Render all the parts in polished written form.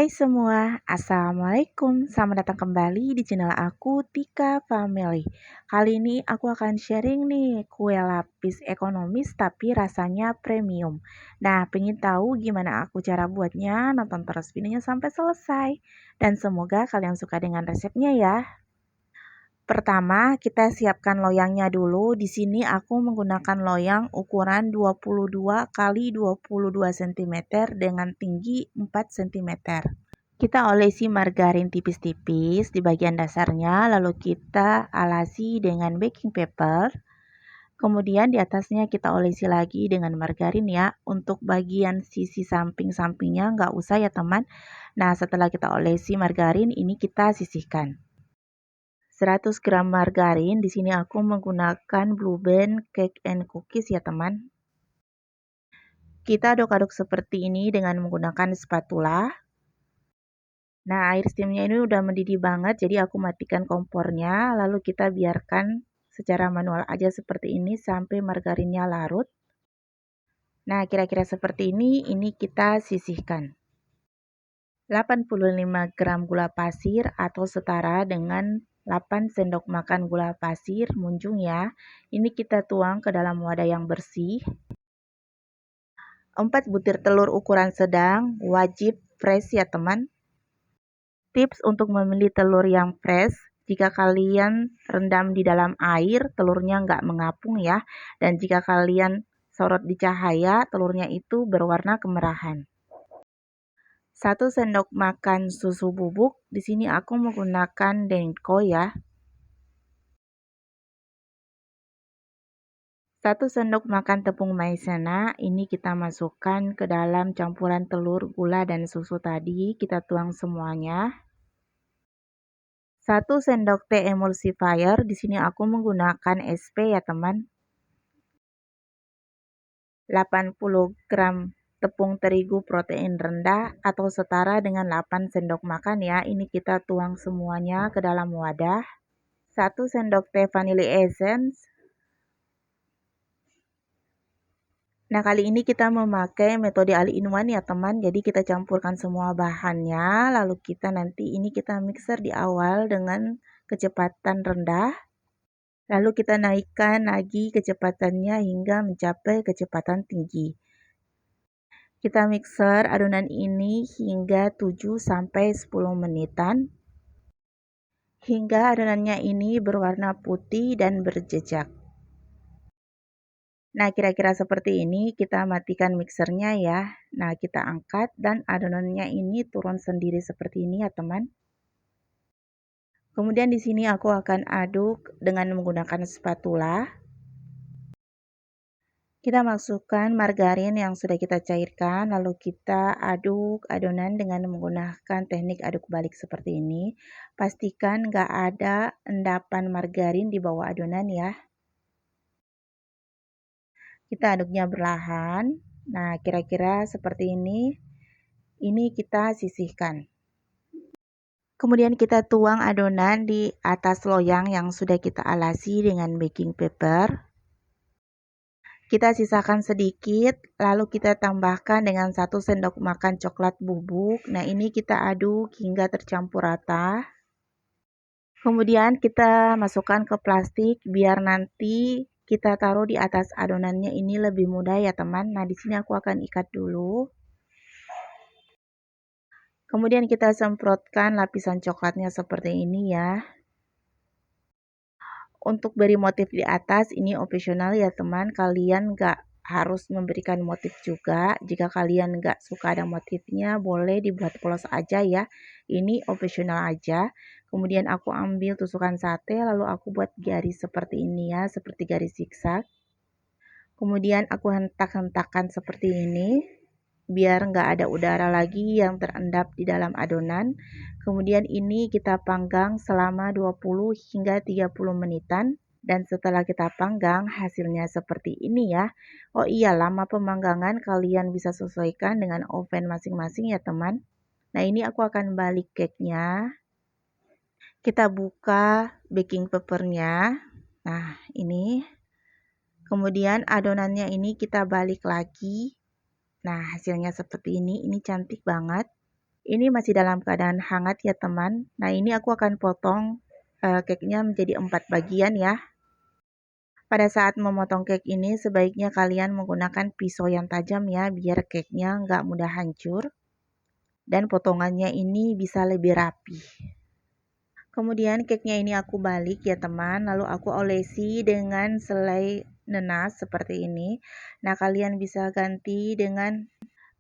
Hai semua, Assalamualaikum. Selamat datang kembali di channel aku, Tika Family. Kali ini aku akan sharing nih kue lapis ekonomis tapi rasanya premium. Nah, pengen tahu gimana aku cara buatnya? Nonton terus videonya sampai selesai. Dan semoga kalian suka dengan resepnya ya. Pertama, kita siapkan loyangnya dulu. Di sini aku menggunakan loyang ukuran 22 kali 22 cm dengan tinggi 4 cm. Kita olesi margarin tipis-tipis di bagian dasarnya, lalu kita alasi dengan baking paper. Kemudian di atasnya kita olesi lagi dengan margarin ya. Untuk bagian sisi samping-sampingnya nggak usah ya teman. Nah, setelah kita olesi margarin, ini kita sisihkan. 100 gram margarin, di sini aku menggunakan Blue Band Cake and Cookies ya teman. Kita aduk-aduk seperti ini dengan menggunakan spatula. Nah, air steamnya ini udah mendidih banget, jadi aku matikan kompornya, lalu kita biarkan secara manual aja seperti ini sampai margarinnya larut. Nah, kira-kira seperti ini kita sisihkan. 85 gram gula pasir atau setara dengan 8 sendok makan gula pasir munjung ya. Ini kita tuang ke dalam wadah yang bersih. 4 butir telur ukuran sedang, wajib fresh ya teman. Tips untuk memilih telur yang fresh, jika kalian rendam di dalam air, telurnya nggak mengapung ya. Dan jika kalian sorot di cahaya, telurnya itu berwarna kemerahan. 1 sendok makan susu bubuk, di sini aku menggunakan Denko ya. 1 sendok makan tepung maizena, ini kita masukkan ke dalam campuran telur, gula, dan susu tadi, kita tuang semuanya. 1 sendok teh emulsifier, di sini aku menggunakan SP ya teman. 80 gram tepung terigu protein rendah atau setara dengan 8 sendok makan ya. Ini kita tuang semuanya ke dalam wadah. 1 sendok teh vanilla essence. Nah, kali ini kita memakai metode all in one ya teman. Jadi kita campurkan semua bahannya, lalu kita nanti ini kita mixer di awal dengan kecepatan rendah. Lalu kita naikkan lagi kecepatannya hingga mencapai kecepatan tinggi. Kita mixer adonan ini hingga 7-10 menitan. Hingga adonannya ini berwarna putih dan berjejak. Nah, kira-kira seperti ini kita matikan mixernya ya. Nah, kita angkat dan adonannya ini turun sendiri seperti ini ya teman. Kemudian di sini aku akan aduk dengan menggunakan spatula. Kita masukkan margarin yang sudah kita cairkan, lalu kita aduk adonan dengan menggunakan teknik aduk balik seperti ini. Pastikan nggak ada endapan margarin di bawah adonan ya. Kita aduknya perlahan. Nah, kira-kira seperti ini. Ini kita sisihkan. Kemudian kita tuang adonan di atas loyang yang sudah kita alasi dengan baking paper. Kita sisakan sedikit, lalu kita tambahkan dengan 1 sendok makan coklat bubuk. Nah, ini kita aduk hingga tercampur rata. Kemudian kita masukkan ke plastik biar nanti kita taruh di atas adonannya ini lebih mudah ya teman. Nah, di sini aku akan ikat dulu. Kemudian kita semprotkan lapisan coklatnya seperti ini ya. Untuk beri motif di atas ini opsional ya teman, kalian nggak harus memberikan motif juga. Jika kalian nggak suka ada motifnya, boleh dibuat polos aja ya. Ini opsional aja. Kemudian aku ambil tusukan sate, lalu aku buat garis seperti ini ya, seperti garis zigzag. Kemudian aku hentak-hentakan seperti ini, biar nggak ada udara lagi yang terendap di dalam adonan. Kemudian ini kita panggang selama 20 hingga 30 menitan. Dan setelah kita panggang, hasilnya seperti ini ya. Oh iya, lama pemanggangan kalian bisa sesuaikan dengan oven masing-masing ya teman. Nah, ini aku akan balik cake-nya. Kita buka baking papernya. Nah, ini. Kemudian adonannya ini kita balik lagi. Nah, hasilnya seperti ini cantik banget. Ini masih dalam keadaan hangat ya teman. Nah ini aku akan potong cake-nya menjadi 4 bagian ya. Pada saat memotong cake ini sebaiknya kalian menggunakan pisau yang tajam ya biar cake-nya nggak mudah hancur dan potongannya ini bisa lebih rapi. Kemudian cake-nya ini aku balik ya teman, lalu aku olesi dengan selai nanas seperti ini. Nah kalian bisa ganti dengan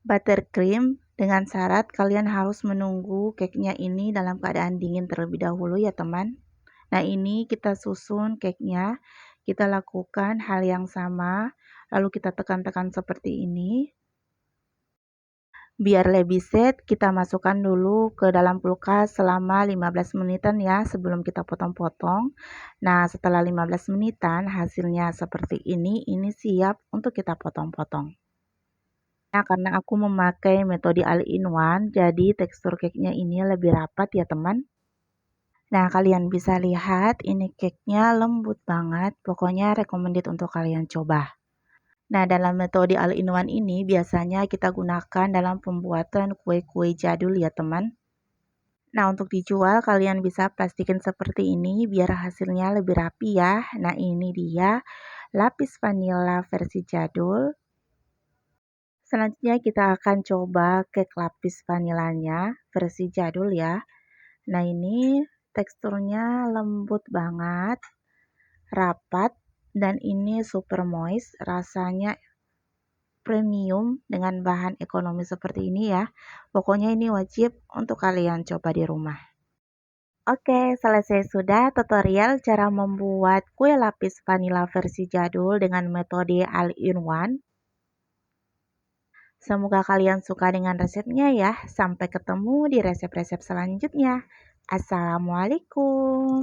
buttercream dengan syarat kalian harus menunggu cake-nya ini dalam keadaan dingin terlebih dahulu ya teman. Nah ini kita susun cake-nya, kita lakukan hal yang sama, lalu kita tekan-tekan seperti ini. Biar lebih set, kita masukkan dulu ke dalam kulkas selama 15 menitan ya sebelum kita potong-potong. Nah setelah 15 menitan hasilnya seperti ini siap untuk kita potong-potong. Nah, karena aku memakai metode all-in-one, jadi tekstur cake-nya ini lebih rapat ya teman. Nah, kalian bisa lihat ini cake-nya lembut banget, pokoknya recommended untuk kalian coba. Nah, dalam metode all-in-one ini biasanya kita gunakan dalam pembuatan kue-kue jadul ya teman. Nah, untuk dijual kalian bisa plastikin seperti ini biar hasilnya lebih rapi ya. Nah, ini dia lapis vanila versi jadul. Selanjutnya kita akan coba cake lapis vanilanya versi jadul ya. Nah ini teksturnya lembut banget, rapat, dan ini super moist, rasanya premium dengan bahan ekonomi seperti ini ya. Pokoknya ini wajib untuk kalian coba di rumah. Oke, selesai sudah tutorial cara membuat kue lapis vanila versi jadul dengan metode all-in-one. Semoga kalian suka dengan resepnya ya. Sampai ketemu di resep-resep selanjutnya. Assalamualaikum.